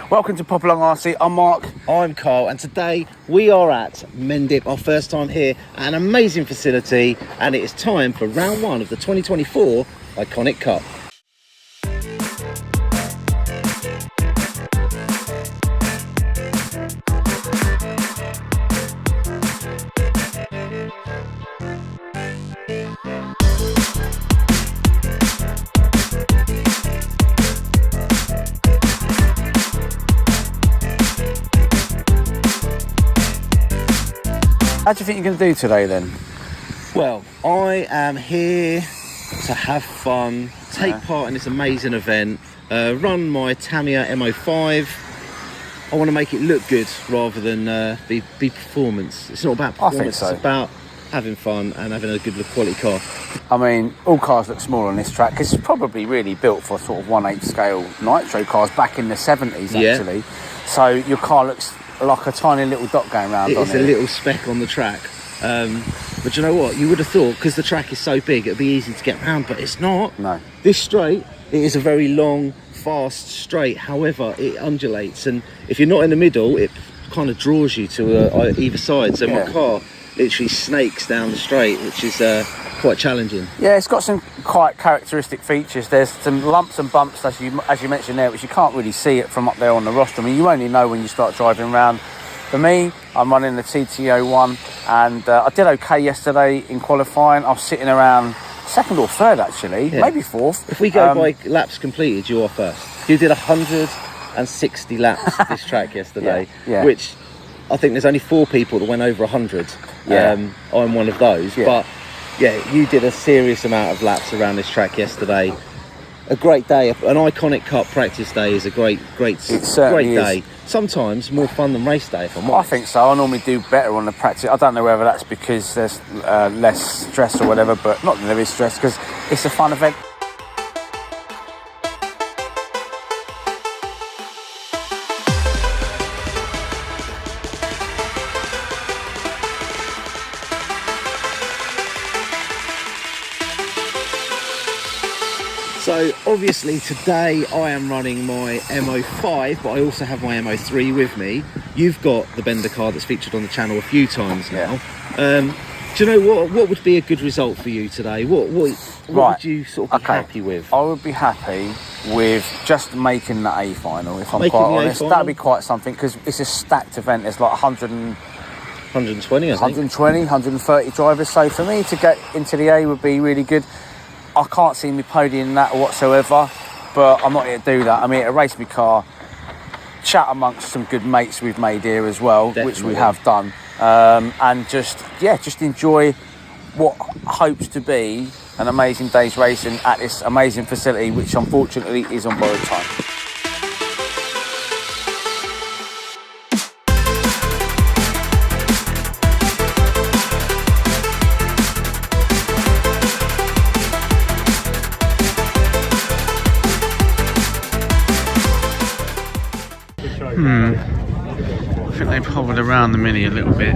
Welcome to Pop Along RC. I'm Mark. I'm Carl, and today we are at MENDIP, our first time here at an amazing facility, and it is time for round one of the 2024 Iconic Cup. How do you think you're going to do today then? Well, I am here to have fun, take part in this amazing event, run my Tamiya MO5. I want to make it look good rather than be performance. It's not about performance, I think so. It's about having fun and having a good quality car. I mean, all cars look small on this track because it's probably really built for sort of 1/8 scale nitro cars back in the 70s actually. So your car looks like a tiny little dot going around on it. It's a little speck on the track. But you know what? You would have thought, because the track is so big, it'd be easy to get around, but it's not. No. This straight, it is a very long, fast straight. However, it undulates, and if you're not in the middle, it kind of draws you to either side. So my car literally snakes down the straight, which is quite challenging. Yeah, it's got some quite characteristic features. There's some lumps and bumps, as you mentioned there, which you can't really see it from up there on the roster. I mean, you only know when you start driving around. For me, I'm running the TT01, and I did okay yesterday in qualifying. I was sitting around second or third, actually, maybe fourth. If we go by laps completed, you are first. You did 160 laps this track yesterday, which I think there's only 4 people that went over 100. I'm one of those, but yeah, you did a serious amount of laps around this track yesterday. A great day, an Iconic Cup practice day is a great day. Sometimes more fun than race day, if I'm honest. I think so. I normally do better on the practice. I don't know whether that's because there's less stress or whatever, but not that there is stress because it's a fun event. So obviously today I am running my MO5, but I also have my MO3 with me. You've got the Bender car that's featured on the channel a few times now. Do you know what would be a good result for you today? What would you sort of be happy with? I would be happy with just making the A final, if I'm quite honest. That'd be quite something because it's a stacked event. There's like 120, 130 drivers. So for me to get into the A would be really good. I can't see me podiuming that whatsoever, but I'm not here to do that. I'm here to race my car, chat amongst some good mates we've made here as well, which we have done, and just enjoy what hopes to be an amazing day's racing at this amazing facility, which unfortunately is on borrowed time. I think they've hovered around the Mini a little bit.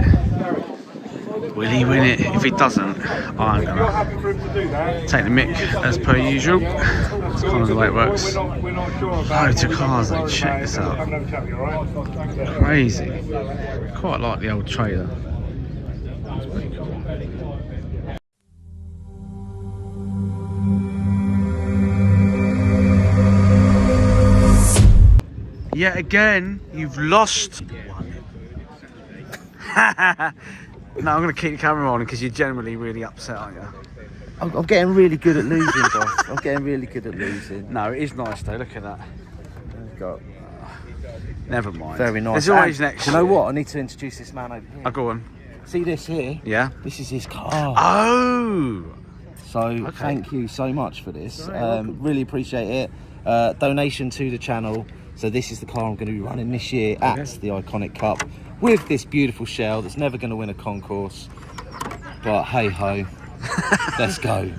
Will he win it? If he doesn't, I'm going to take the mick as per usual. That's kind of the way it works. Loads of cars, though. Check this out. Crazy. Quite like the old trailer. That's pretty cool. Yet again, you've lost. No, I'm going to keep the camera on because you're generally really upset, aren't you? I'm getting really good at losing, boss. I'm getting really good at losing. No, it is nice though. Look at that. Never mind. Very nice. There's always next. You know what? I need to introduce this man over here. Oh, go on. See this here? Yeah. This is his car. Oh. So thank you so much for this. Really appreciate it. Donation to the channel. So this is the car I'm going to be running this year at the Iconic Cup with this beautiful shell that's never going to win a concourse. But hey ho, let's go.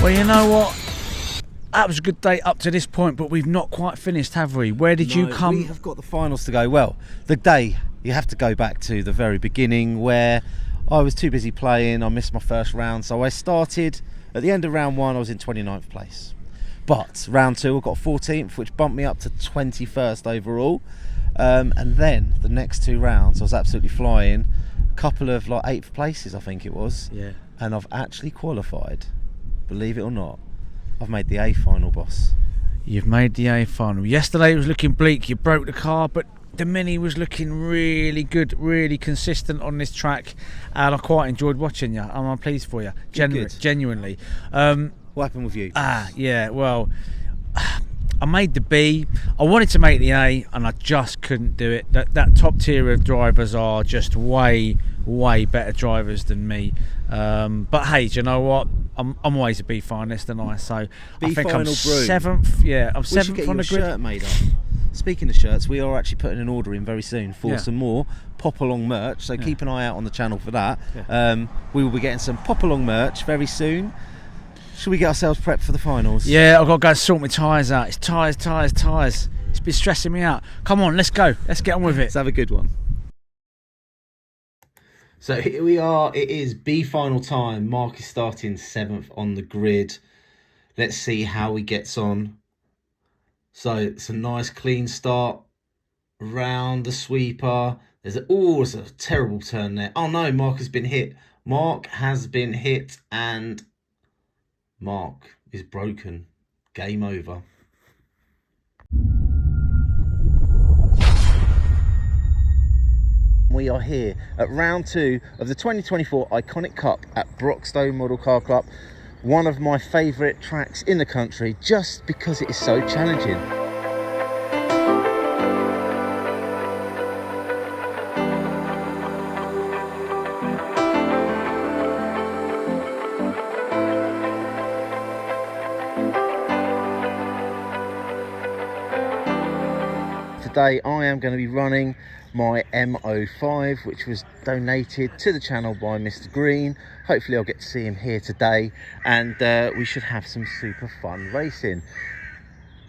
Well, you know what? that was a good day up to this point, but we've not quite finished, have we? Where did you come? We have got the finals to go. Well, the day, you have to go back to the very beginning where I was too busy playing. I missed my first round, so I started at the end of round 1. I was in 29th place, but round 2 I got 14th, which bumped me up to 21st overall. And then the next 2 rounds I was absolutely flying. A couple of like 8th places, I think it was. Yeah. And I've actually qualified, believe it or not. I've made the A final, boss. You've made the A final. Yesterday it was looking bleak. You broke the car, but the Mini was looking really good, really consistent on this track, and I quite enjoyed watching you. I'm pleased for you, genuinely. What happened with you? Yeah, well, I made the B. I wanted to make the A, and I just couldn't do it. That top tier of drivers are just way better drivers than me. But hey, do you know what? I'm always a B finalist, and so B I think final I'm brew. 7th. Yeah, I'm 7th on the grid. Shirt made up. Speaking of shirts, we are actually putting an order in very soon for some more pop along merch. So keep an eye out on the channel for that. Yeah. We will be getting some pop along merch very soon. Should we get ourselves prepped for the finals? Yeah, I've got to go and sort my tyres out. It's tyres. It's been stressing me out. Come on, let's go. Let's get on with it. Let's have a good one. So here we are. It is B final time. Mark is starting 7th on the grid. Let's see how he gets on. So it's a nice clean start. Round the sweeper. There's a terrible turn there. Oh no, Mark has been hit. Mark has been hit and Mark is broken. Game over. We are here at round 2 of the 2024 Iconic Cup at BROXTOWE Model Car Club. One of my favourite tracks in the country just because it is so challenging. Today I am going to be running my M05, which was donated to the channel by Mr. Green. Hopefully I'll get to see him here today, and we should have some super fun racing.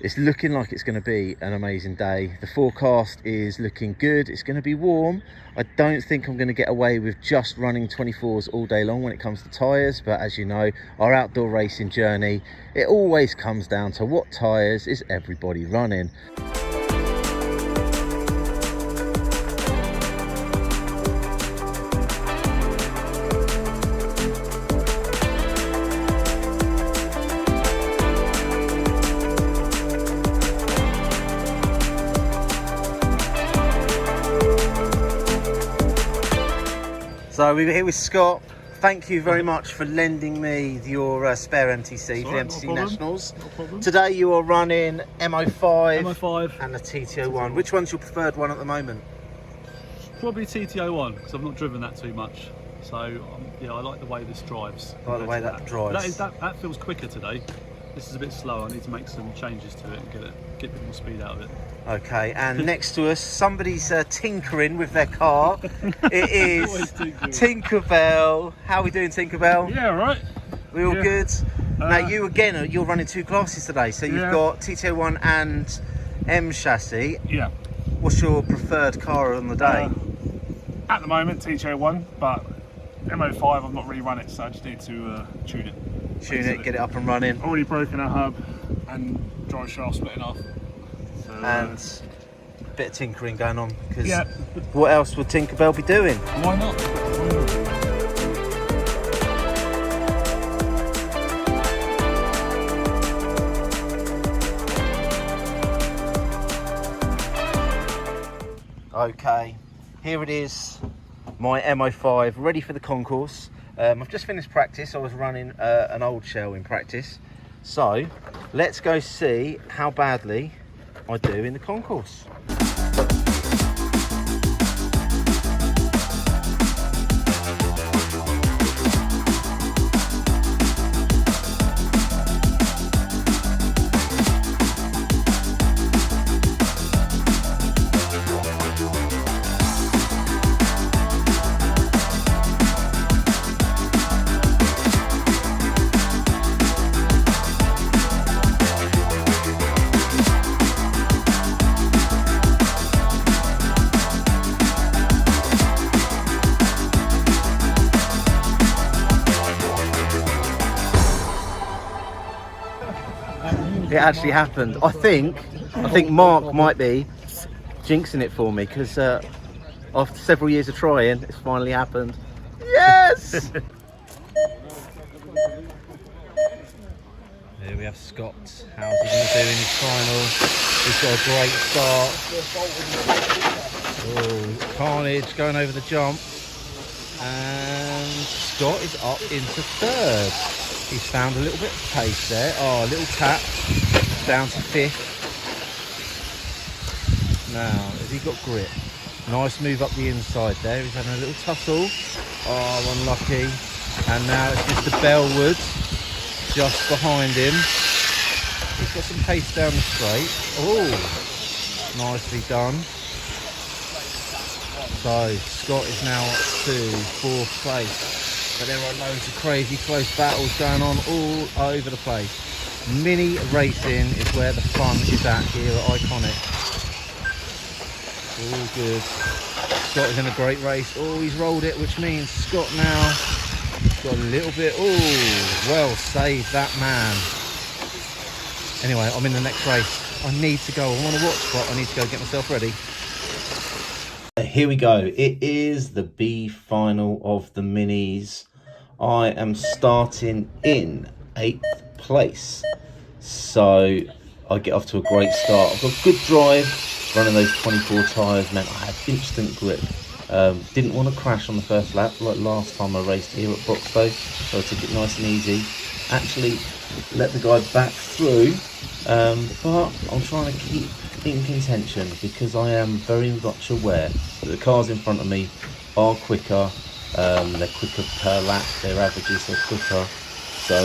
It's looking like it's going to be an amazing day. The forecast is looking good. It's going to be warm. I don't think I'm going to get away with just running 24s all day long when it comes to tyres, but as you know, our outdoor racing journey, it always comes down to what tyres is everybody running. So we're here with Scott. Thank you very much for lending me your spare MTC for the MTC Nationals. No problem. Today you are running MO5, MO5 and the TTO1. Which one's your preferred one at the moment? Probably TTO1 because I've not driven that too much. So yeah, I like the way this drives. I like the way that drives. That feels quicker today. This is a bit slower. I need to make some changes to it and get a bit more speed out of it. Okay, and next to us, somebody's tinkering with their car. It is Tinkerbell. How are we doing, Tinkerbell? Yeah, right. We all good? Now you again, you're running 2 classes today, so you've got TTO1 and M chassis. Yeah. What's your preferred car on the day? At the moment, TTO1, but MO5 I've not really run it, so I just need to tune it. Tune it, get it up and running. Already broken a hub and drive shaft splitting off. So, and a bit of tinkering going on, because what else would Tinkerbell be doing? Why not? Okay, here it is, my MO5 ready for the concourse. I've just finished practice. I was running an old shell in practice, so let's go see how badly I do in the concourse. It actually happened. I think Mark might be jinxing it for me, because after several years of trying, it's finally happened. Yes! Here we have Scott. How's he going to do in his final? He's got a great start. Oh, Carnage going over the jump. And Scott is up into third. He's found a little bit of pace there. Oh, a little tap. Down to fifth. Now, has he got grip? Nice move up the inside there. He's having a little tussle. Oh, unlucky. And now it's Mr. Bellwood just behind him. He's got some pace down the straight. Oh, nicely done. So Scott is now up to fourth place. But there are loads of crazy close battles going on all over the place. Mini racing is where the fun is at here at Iconic. All good. Scott is in a great race. Oh, he's rolled it, which means Scott now got a little bit. Oh, well saved that man. Anyway, I'm in the next race. I need to go. I want to watch, but I need to go get myself ready. Here we go. It is the B final of the minis. I am starting in 8th place. So I get off to a great start. I've got a good drive. Running those 24 tyres meant I had instant grip. Didn't want to crash on the first lap like last time I raced here at BROXTOWE, so I took it nice and easy. Actually let the guy back through, but I'm trying to keep in contention because I am very much aware that the cars in front of me are quicker. They're quicker per lap, their averages are quicker. So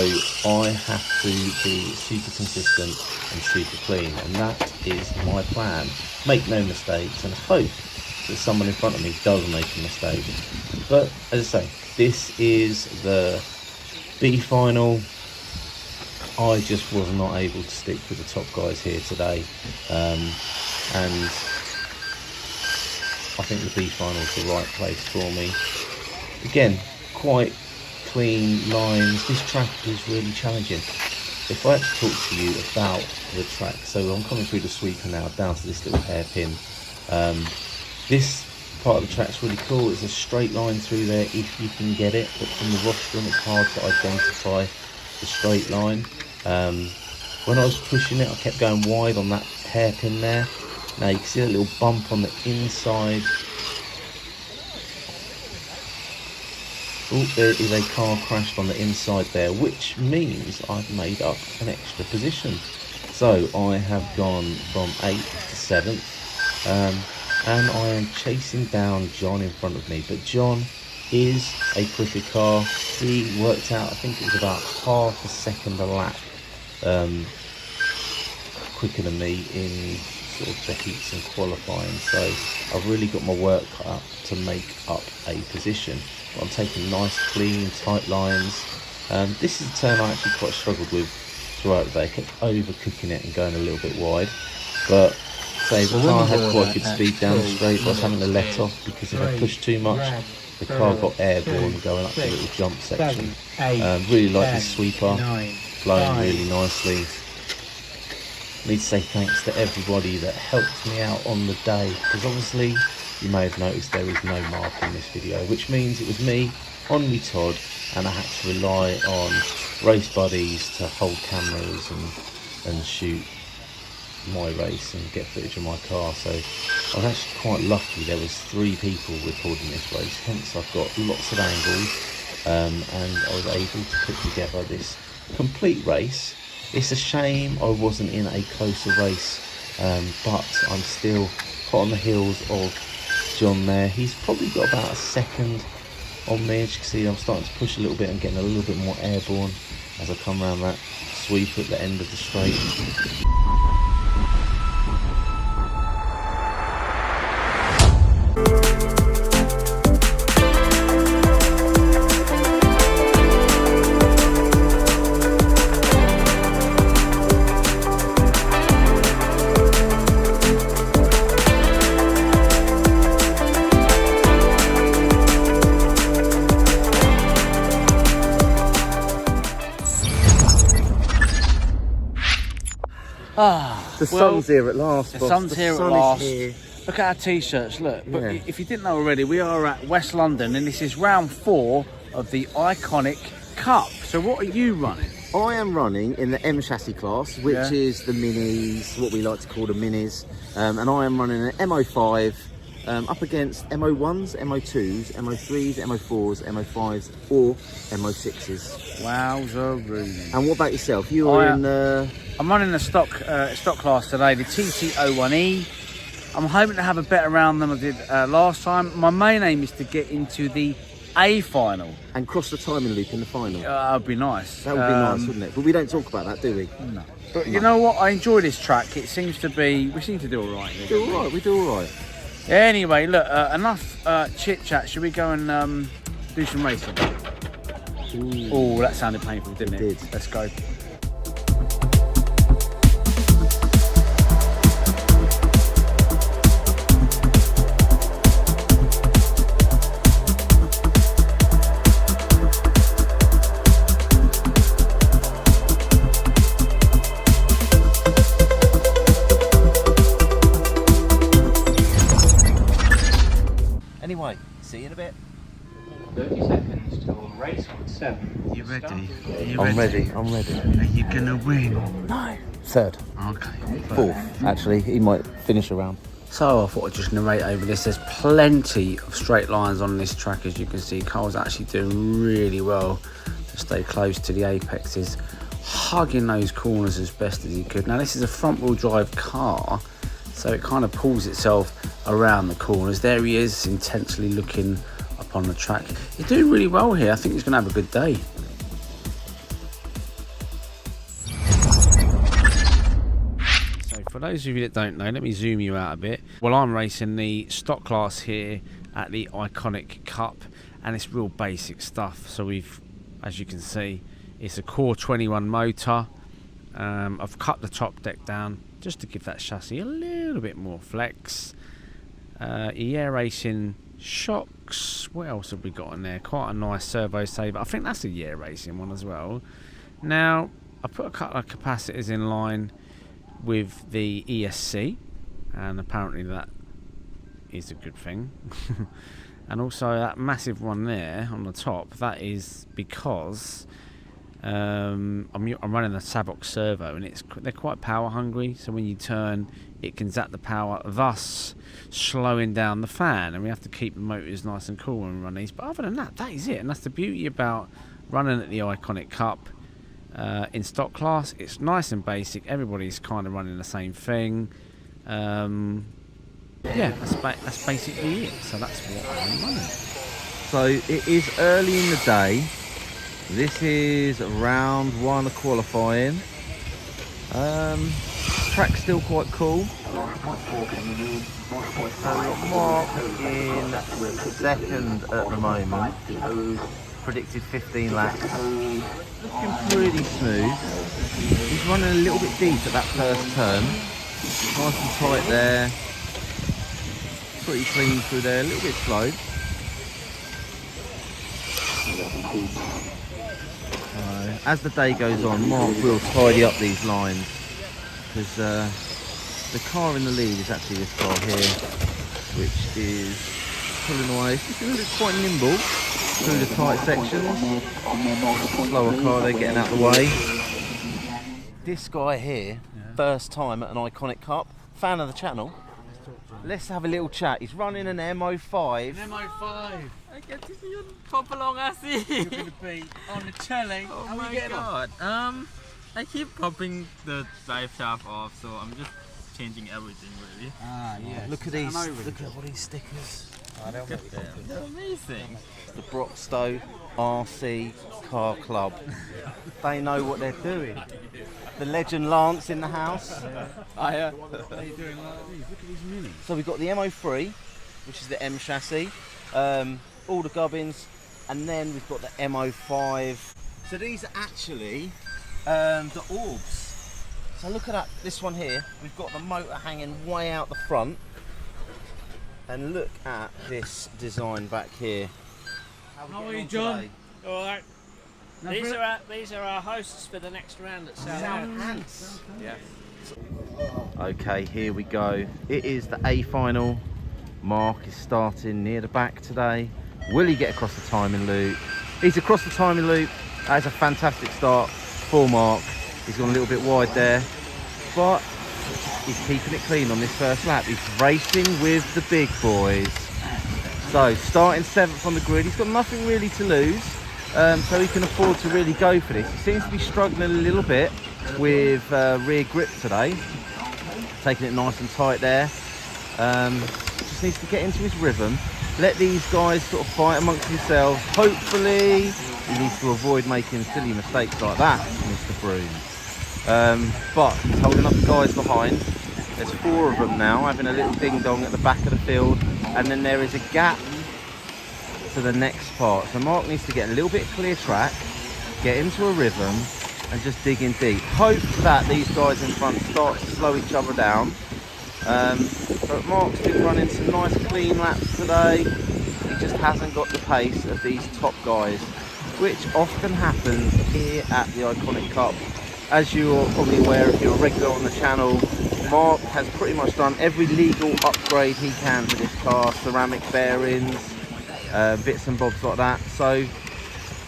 I have to be super consistent and super clean, and that is my plan. Make no mistakes and hope that someone in front of me does make a mistake. But as I say, this is the B final. I just was not able to stick with the top guys here today, and I think the B final is the right place for me. Again, quite clean lines. This track is really challenging. If I had to talk to you about the track, so I'm coming through the sweeper now down to this little hairpin. This part of the track's really cool. It's a straight line through there if you can get it, but from the rostrum it's hard to identify the straight line. When I was pushing it, I kept going wide on that hairpin there. Now you can see a little bump on the inside. Oh, there is a car crashed on the inside there, which means I've made up an extra position. So I have gone from 8th to 7th, and I am chasing down John in front of me. But John is a quicker car. He worked out, I think it was about half a second a lap quicker than me in sort of the heats and qualifying. So I've really got my work cut up to make up a position. I'm taking nice, clean, tight lines. This is a turn I actually quite struggled with throughout the day. I kept overcooking it and going a little bit wide. But say the car had quite good speed down the straight, but I was having to let off because if I pushed too much, the car got airborne going up the little jump section. Really like this sweeper, flowing really nicely. I need to say thanks to everybody that helped me out on the day, because obviously you may have noticed there is no mark in this video, which means it was me on me Todd, and I had to rely on race buddies to hold cameras and shoot my race and get footage of my car. So I was actually quite lucky. There was 3 people recording this race, hence I've got lots of angles, and I was able to put together this complete race. It's a shame I wasn't in a closer race, but I'm still hot on the heels of John there. He's probably got about a second on me. As you can see, I'm starting to push a little bit and getting a little bit more airborne as I come around that sweep at the end of the straight. The sun's here at last, The boss. sun's The here sun at last. is here. Look at our t-shirts, look. But Yeah. if you didn't know already, we are at West London and this is round 4 of the Iconic Cup. So what are you running? I am running in the M chassis class, which Yeah. is the minis, what we like to call the minis. And I am running an MO5 up against MO1s, MO2s, MO3s, MO4s, MO5s, or MO6s. Wowzeroo. And what about yourself? You are in the... I'm running the stock class today, the TT01E. I'm hoping to have a better round than I did last time. My main aim is to get into the A final. And cross the timing loop in the final. That would be nice. That would be nice, wouldn't it? But we don't talk about that, do we? No. But you know what? I enjoy this track. It seems to be... We seem to do all right. We do all right, we do all right. Anyway, look, enough chit-chat. Should we go and do some racing? Oh, that sounded painful, didn't it? It did. Let's go. Anyway, see you in a bit. 30 seconds till race on 7. You ready? I'm ready. Are you gonna win? No. Third. Okay. Fourth, actually. He might finish around. So I thought I'd just narrate over this. There's plenty of straight lines on this track, as you can see. Carl's actually doing really well to stay close to the apexes, hugging those corners as best as he could. Now this is a front wheel drive car, so it kind of pulls itself around the corners. There he is, intensely looking up on the track. He's doing really well here. I think he's going to have a good day. So for those of you that don't know, let me zoom you out a bit. Well, I'm racing the stock class here at the Iconic Cup, and it's real basic stuff. So we've, as you can see, it's a Core 21 motor. I've cut the top deck down just to give that chassis a little bit more flex. EA Racing shocks. What else have we got in there? Quite a nice servo saver. I think that's a EA Racing one as well. Now I put a couple of capacitors in line with the ESC, and apparently that is a good thing. And also that massive one there on the top, that is because I'm running a Savox servo, and they're quite power hungry, so when you turn it can zap the power, thus slowing down the fan, and we have to keep the motors nice and cool when we run these. But other than that, that is it, and that's the beauty about running at the Iconic Cup in stock class. It's nice and basic, everybody's kind of running the same thing. Yeah, that's basically it, so that's what I'm running. So it is early in the day. This is round 1 of qualifying. Track's still quite cool. Mark in second at the moment. Predicted 15 laps. Looking pretty smooth. He's running a little bit deep at that first turn. Nice and tight there. Pretty clean through there, a little bit slow. As the day goes on, Mark will tidy up these lines, because the car in the lead is actually this car here, which is pulling away. It's quite nimble through the tight sections. Slower car, they're getting out of the way. This guy here, first time at an Iconic Cup, fan of the channel. Let's have a little chat. He's running an MO5. An MO5. I get to see you pop along, I see. You're going to be on the telly. Oh How are my you getting on? god. I keep popping the drive shaft off, so I'm just changing everything really. Ah, yeah. Look at these. Look at all these stickers. Look at them. They're amazing. The BROXTOWE RC Car Club. They know what they're doing. The legend Lance in the house. What are you doing like these? Look at these minis. So we've got the MO3, which is the M chassis, all the gubbins, and then we've got the MO5. So these are actually the orbs. So look at that, this one here, we've got the motor hanging way out the front. And look at this design back here. How are you, John? Alright. These are our hosts for the next round at South. HANTS. Yeah. Okay, here we go. It is the A final. Mark is starting near the back today. Will he get across the timing loop? He's across the timing loop. That is a fantastic start for Mark. He's gone a little bit wide there, but he's keeping it clean on this first lap. He's racing with the big boys. So starting 7th on the grid, he's got nothing really to lose, so he can afford to really go for this. He seems to be struggling a little bit with rear grip today, taking it nice and tight there. Just needs to get into his rhythm. Let these guys sort of fight amongst themselves. Hopefully he needs to avoid making silly mistakes like that, Mr. Broom. But he's holding up the guys behind. There's 4 of them now, having a little ding-dong at the back of the field. And then there is a gap to the next part. So Mark needs to get a little bit clear track, get into a rhythm, and just dig in deep. Hope that these guys in front start to slow each other down. But Mark's been running some nice clean laps today. He just hasn't got the pace of these top guys, which often happens here at the Iconic Cup. As you're probably aware if you're a regular on the channel, Mark has pretty much done every legal upgrade he can to this car, ceramic bearings, bits and bobs like that. So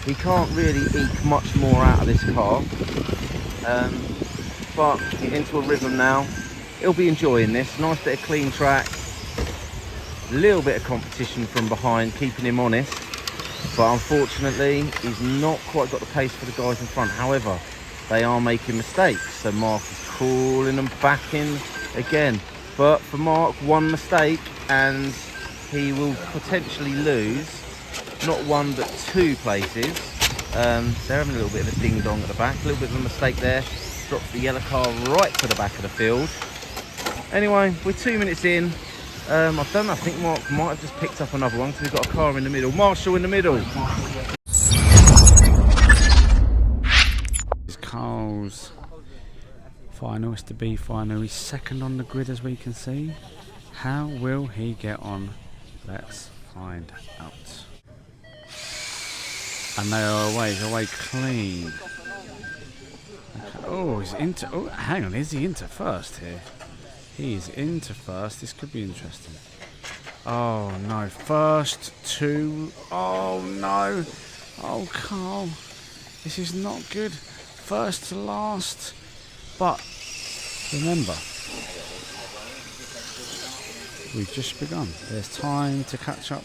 he can't really eke much more out of this car. But he's into a rhythm now. He'll be enjoying this. Nice bit of clean track. A little bit of competition from behind, keeping him honest. But unfortunately, he's not quite got the pace for the guys in front. However, they are making mistakes. So Mark is calling them back in again. But for Mark, 1 mistake and he will potentially lose not 1 but 2 places. They're having a little bit of a ding-dong at the back. A little bit of a mistake there. Drops the yellow car right to the back of the field. Anyway, we're 2 minutes in. I don't know, I think Mark might have just picked up another one because we've got a car in the middle. Marshall in the middle. It's Carl's final, it's the B final. He's 2nd on the grid as we can see. How will he get on? Let's find out. And they are away, he's away clean. Okay. Oh, he's into, oh, hang on, is he into first here? He's into first, this could be interesting. Oh no, first 2, oh no. Oh Carl, this is not good. First to last, but remember, we've just begun. There's time to catch up.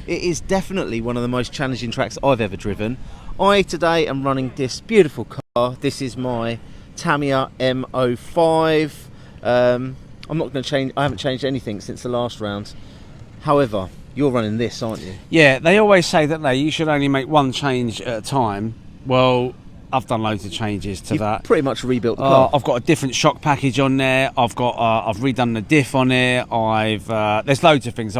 It is definitely one of the most challenging tracks I've ever driven. I today am running this beautiful car. This is my Tamiya M05. I'm not going to change, I haven't changed anything since the last round. However, you're running this, aren't you? Yeah, they always say that you should only make 1 change at a time. Well, I've done loads of changes to that. Pretty much rebuilt the car. I've got a different shock package on there. I've redone the diff on it. There's loads of things.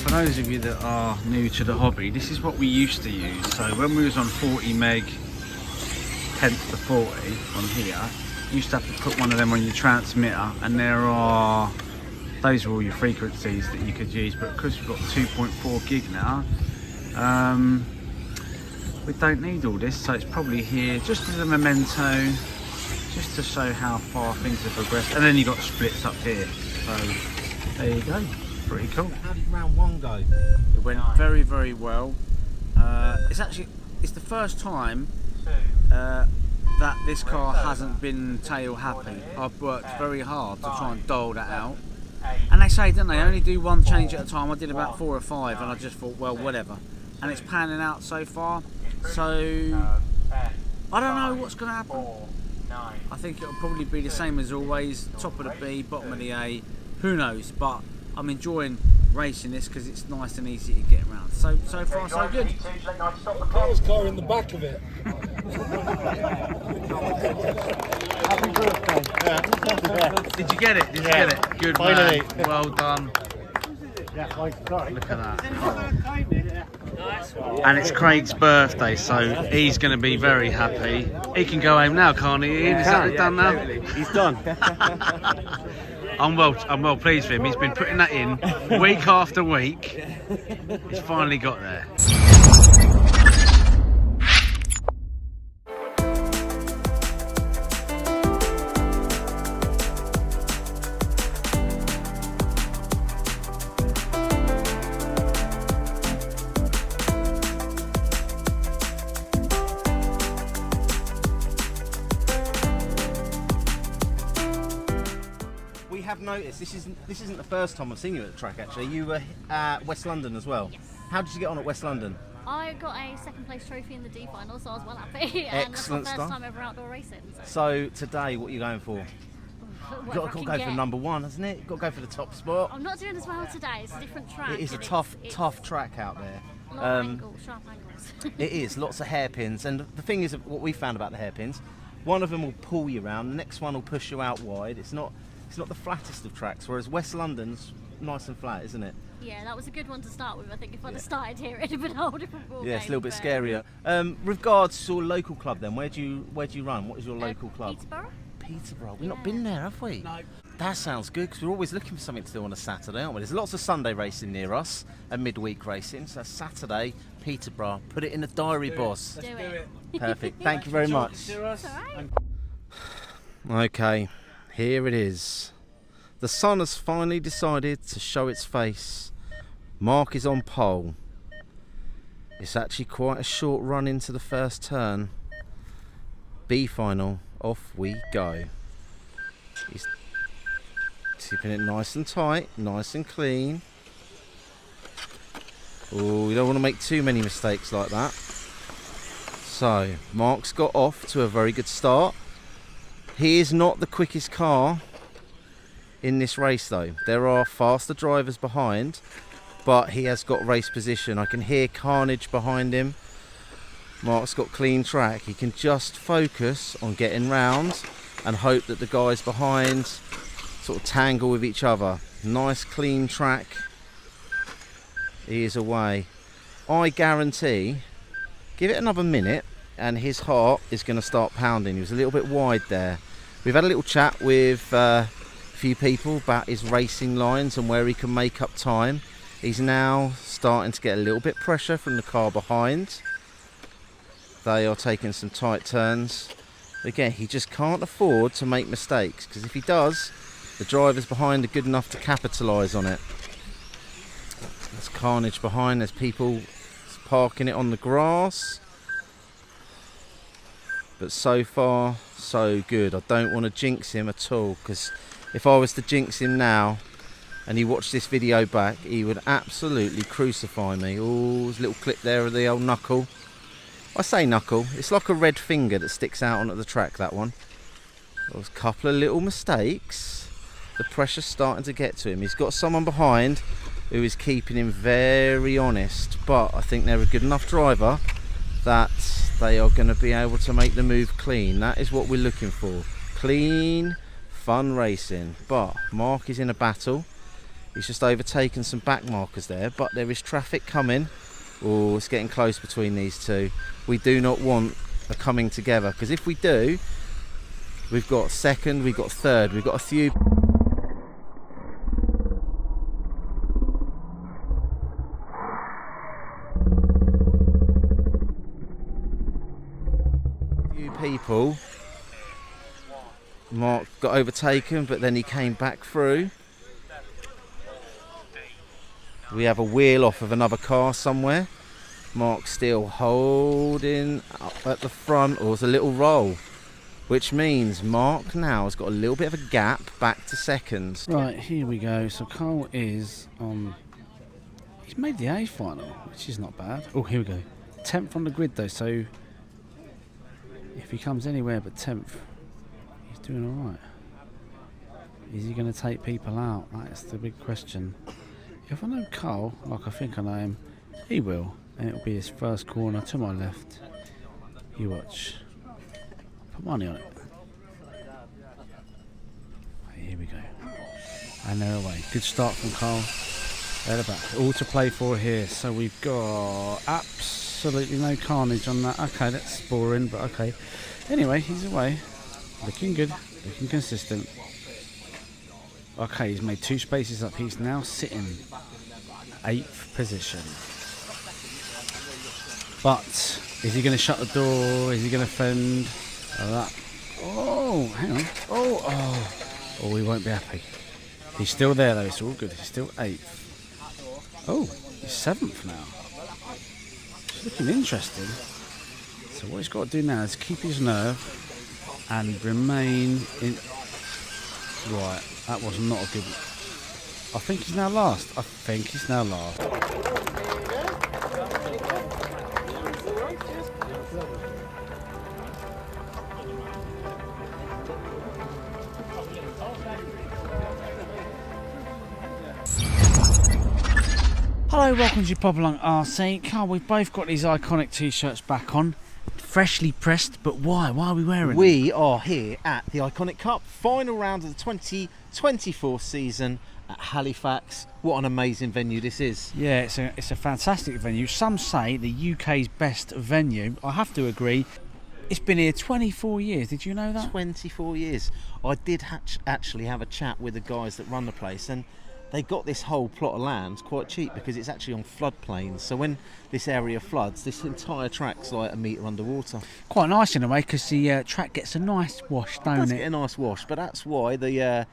Those of you that are new to the hobby, this is what we used to use. So when we was on 40 meg, hence the 40 on here, you used to have to put one of them on your transmitter, and those are all your frequencies that you could use. But because we've got 2.4 gig now, we don't need all this, so it's probably here just as a memento, just to show how far things have progressed. And then you got splits up here, so there you go. Pretty cool. How did round 1 go? It went very, very well. It's the first time that this car hasn't been tail happy. I've worked very hard to try and dial that out. And they say, don't they, only do one change at a time. I did about 4 or 5 and I just thought, well, whatever. And it's panning out so far. So, I don't know what's going to happen. I think it'll probably be the same as always. Top of the B, bottom of the A. Who knows? But I'm enjoying racing this because it's nice and easy to get around. So far, so good. Carl's car in the back of it. Happy birthday. Did you get it? Did you get it? Good Finally. man. Well done. Look at that. And it's Craig's birthday, so he's going to be very happy. He can go home now, can't he, Ian? Is that done now? He's done. I'm well pleased with him. He's been putting that in week after week. He's finally got there. Noticed this isn't the first time I've seen you at the track. Actually, you were at West London as well. How did you get on at West London? I got a second place trophy in the D final, so I was well happy. And Excellent that's my first stuff. time ever outdoor racing. So today, what are you going for? You've got to go for number 1, hasn't it? You've got to go for the top spot. I'm not doing as well today. It's a different track. It is a and tough track out there. A lot of angles, sharp angles. It is, lots of hairpins. And the thing is, what we found about the hairpins, one of them will pull you around, the next one will push you out wide. It's not the flattest of tracks, whereas West London's nice and flat, isn't it? Yeah, that was a good one to start with. I think if I'd have started here, it'd have been a whole different ball Yeah, it's a game, little bit but, scarier. Regards to your local club then, where do you run? What is your local club? Peterborough. Peterborough. We've not been there, have we? No. That sounds good, because we're always looking for something to do on a Saturday, aren't we? There's lots of Sunday racing near us and midweek racing. So Saturday, Peterborough. Put it in the diary, boss. Do it. Perfect. Thank you very much. It's all right. Okay, here it is. The sun has finally decided to show its face. Mark is on pole. It's actually quite a short run into the first turn. B final, off we go. He's keeping it nice and tight, nice and clean. Oh, you don't want to make too many mistakes like that. So, Mark's got off to a very good start. He is not the quickest car in this race though. There are faster drivers behind, but he has got race position. I can hear carnage behind him. Mark's got clean track. He can just focus on getting round and hope that the guys behind sort of tangle with each other. Nice clean track. He is away. I guarantee, give it another minute and his heart is going to start pounding. He was a little bit wide there. We've had a little chat with a few people about his racing lines and where he can make up time. He's now starting to get a little bit pressure from the car behind. They are taking some tight turns. Again, he just can't afford to make mistakes, because if he does, the drivers behind are good enough to capitalise on it. There's carnage behind, there's people parking it on the grass. But so far, so good. I don't want to jinx him at all, because if I was to jinx him now and he watched this video back, he would absolutely crucify me. Oh, there's a little clip there of the old knuckle. I say knuckle, it's like a red finger that sticks out onto the track, that one. There's a couple of little mistakes. The pressure's starting to get to him. He's got someone behind who is keeping him very honest, but I think they're a good enough driver that they are going to be able to make the move clean. That is what we're looking for. Clean, fun racing. But Mark is in a battle. He's just overtaken some back markers there, but there is traffic coming. Oh, it's getting close between these two. We do not want a coming together, because if we do, we've got second, we've got third, we've got a few people. Mark got overtaken, but then he came back through. We have a wheel off of another car somewhere. Mark still holding up at the front, or it's a little roll, which means Mark now has got a little bit of a gap back to second. Right, here we go. So Carl is on. He's made the A final, which is not bad. Oh, here we go. 10th on the grid though, so if he comes anywhere but 10th, he's doing all right. Is he going to take people out? That's the big question. If I know Carl, like I think I know him, he will. And it'll be his first corner to my left. You watch. Put money on it. Here we go. And they're away. Good start from Carl. They're the back. All to play for here. So we've got absolutely no carnage on that. Okay, that's boring, but okay. Anyway, he's away. Looking good. Looking consistent. Okay, he's made 2 spaces up. He's now sitting 8th position. But is he going to shut the door? Is he going to fend? Oh, hang on. Oh, he won't be happy. He's still there though. It's all good. He's still 8th. Oh, he's 7th now. It's looking interesting. So what he's got to do now is keep his nerve and remain in. Right, that was not a good. I think he's now last. Hello, welcome to Pop Along RC. Carl, we've both got these iconic t-shirts back on. Freshly pressed, but why? Why are we wearing them? We are here at the Iconic Cup, final round of the 2024 season at Halifax. What an amazing venue this is. Yeah, it's a fantastic venue. Some say the UK's best venue. I have to agree. It's been here 24 years. Did you know that? 24 years. I did actually have a chat with the guys that run the place, and they got this whole plot of land quite cheap because it's actually on floodplains. So when this area floods, this entire track's like a metre underwater. Quite nice in a way because the track gets a nice wash, don't it? It does get a nice wash, but that's why the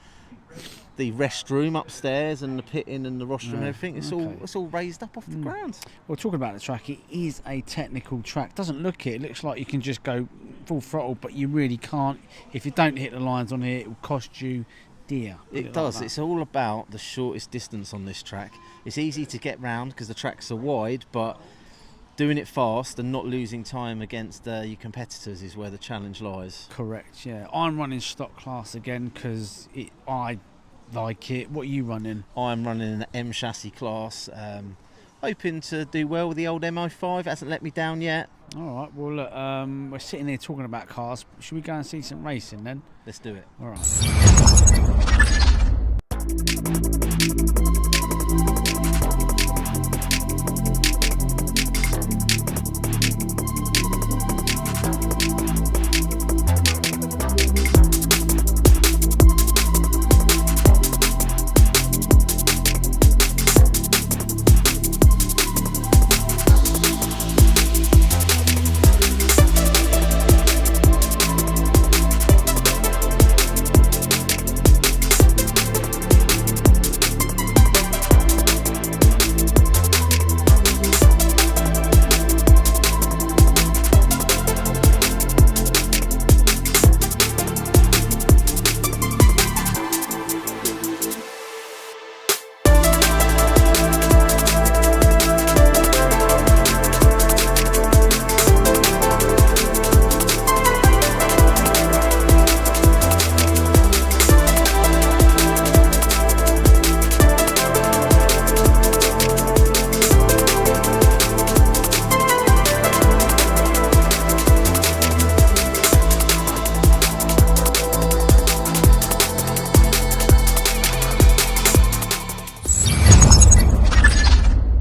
restroom upstairs and the pitting and the rostrum and everything, it's all raised up off the ground. Well, talking about the track, it is a technical track. Doesn't look it. It looks like you can just go full throttle, but you really can't. If you don't hit the lines on here, it will cost you dear. It does. It's all about the shortest distance on this track. It's easy to get round because the tracks are wide, but doing it fast and not losing time against your competitors is where the challenge lies. Correct, yeah. I'm running stock class again because I like it. What are you running? I'm running an M chassis class. Hoping to do well with the old MO5. Hasn't let me down yet. All right, well, look, we're sitting here talking about cars. Should we go and see some racing then? Let's do it. All right.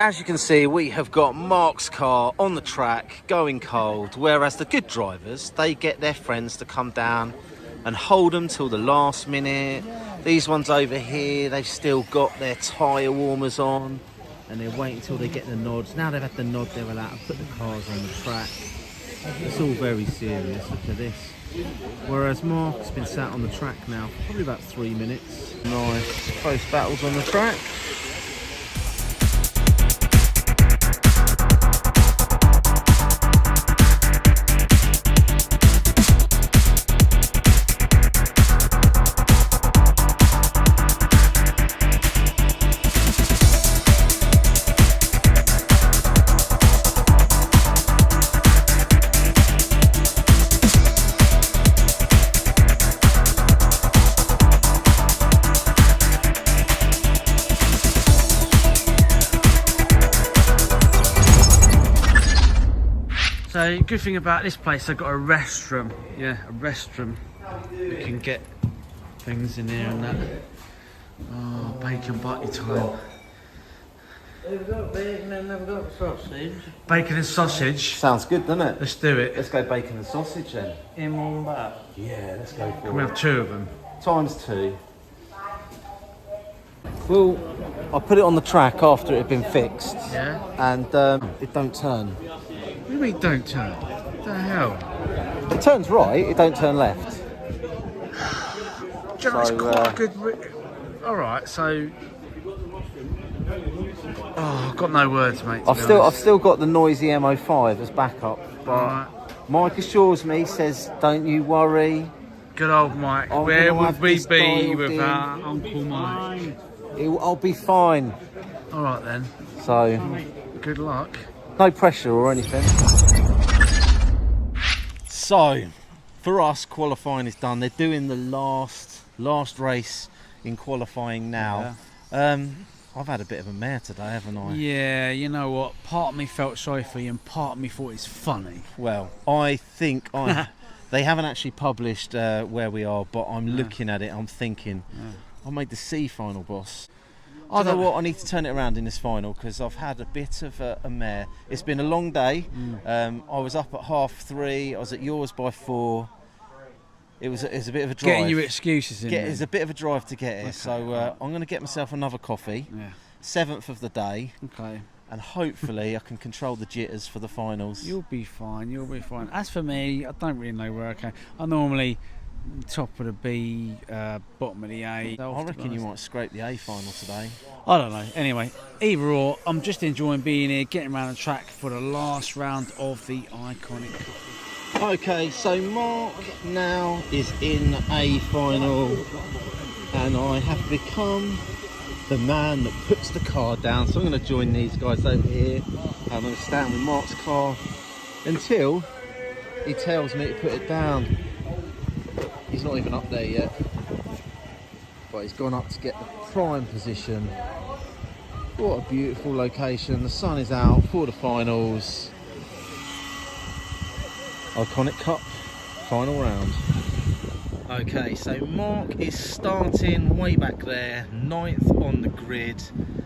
As you can see, we have got Mark's car on the track going cold, whereas the good drivers, they get their friends to come down and hold them till the last minute. These ones over here, they've still got their tyre warmers on and they're waiting until they get the nods. Now they've had the nod, they're allowed to put the cars on the track. It's all very serious. Look at this. Whereas Mark's been sat on the track now for probably about 3 minutes. Nice close battles on the track. So, good thing about this place, they've got a restroom. Yeah, a restroom. You can get things in here and that. Oh, bacon butty time. They've got bacon and they've got sausage. Bacon and sausage. Sounds good, doesn't it? Let's do it. Let's go bacon and sausage then. In one bar. Yeah, let's go for Can we it. have 2 of them? ×2. Well, I put it on the track after it had been fixed. Yeah. And it don't turn. What do you mean don't turn? What the hell? It turns right, it don't turn left. Do you know, it's quite a good... Alright, so... Oh, I've got no words, mate. I've still got the noisy MO5 as backup. But Alright. Mike assures me, says, don't you worry. Good old Mike. I'm Where gonna would have we this be dialed without in. Uncle Mike? I'll be fine. Alright then. So, Good luck. no pressure or anything. So, for us, qualifying is done. They're doing the last race in qualifying now. I've had a bit of a mare today, haven't I? Yeah, you know what? Part of me felt sorry for you and part of me thought it's funny. Well, I think they haven't actually published where we are, but I'm looking at it, I'm thinking, I made the C final, boss. I don't know what, I need to turn it around in this final because I've had a bit of a mare. It's been a long day. I was up at 3:30, I was at yours by 4. It was a bit of a drive. Getting your excuses in. It's a bit of a drive to get here, so I'm going to get myself another coffee. Yeah. 7th of the day. Okay. And hotefully I can control the jitters for the finals. You'll be fine, you'll be fine. As for me, I don't really know where I can. I'm normally top of the B, bottom of the A. I reckon you might scrape the A final today. I don't know. Anyway, either or, I'm just enjoying being here, getting around the track for the last round of the Iconic Cup. Okay, so Mark now is in A final and I have become the man that puts the car down. So I'm going to join these guys over here. I'm going to stand with Mark's car until he tells me to put it down. He's not even up there yet, but he's gone up to get the prime position. What a beautiful location. The sun is out for the finals. Iconic Cup final round. Okay, so Mark is starting way back there, 9th on the grid.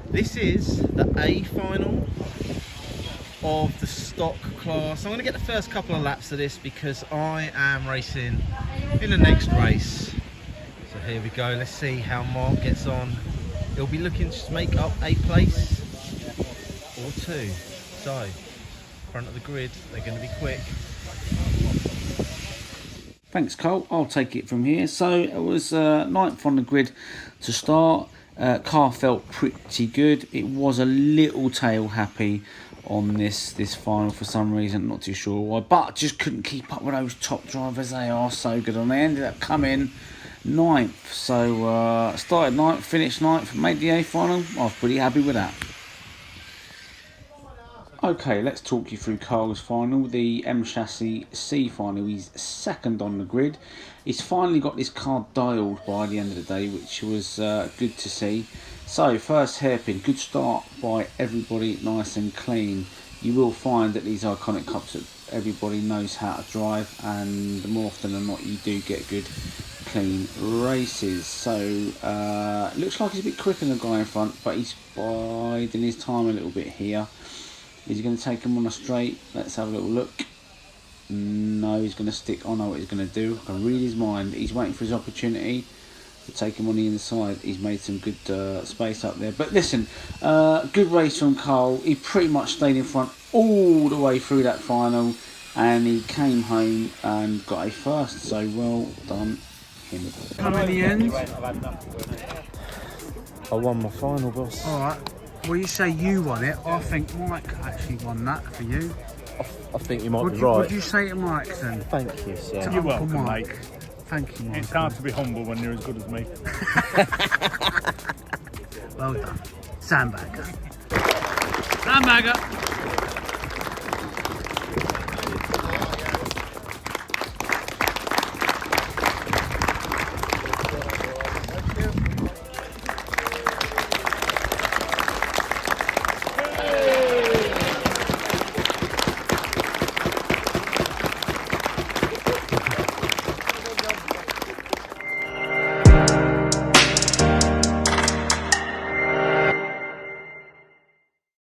This is the A final of the stock class. I'm going to get the first couple of laps of this because I am racing in the next race. So here we go, let's see how Mark gets on. He'll be looking to make up a place or 2. So, front of the grid, they're going to be quick. Thanks, Cole. I'll take it from here. So it was 9th on the grid to start. Car felt pretty good. It was a little tail happy on this final for some reason, not too sure why, but just couldn't keep up with those top drivers. They are so good, and they ended up coming 9th. So started 9th, finished 9th, made the A final. I was pretty happy with that. Okay, let's talk you through Carl's final, the M Chassis C final. He's 2nd on the grid. He's finally got this car dialed by the end of the day, which was good to see. So, first hairpin, good start by everybody, nice and clean. You will find that these Iconic Cups that everybody knows how to drive, and more often than not you do get good clean races. So, looks like he's a bit quicker than the guy in front, but he's biding his time a little bit here. Is he going to take him on a straight? Let's have a little look. No, he's going to stick. I know what he's going to do. I can read his mind. He's waiting for his opportunity to take him on the inside. He's made some good space up there. But listen, good race from Carl. He pretty much stayed in front all the way through that final, and he came home and got a first. So well done him. Come in the end. I won my final, boss. Alright. Well, you say you won it. I think Mike actually won that for you. I think you might be right. What would you say to Mike then? Thank you, sir. You're welcome, Mike. mate. Thank you, Mike. It's hard to be humble when you're as good as me. Well done. Sandbagger. Sandbagger.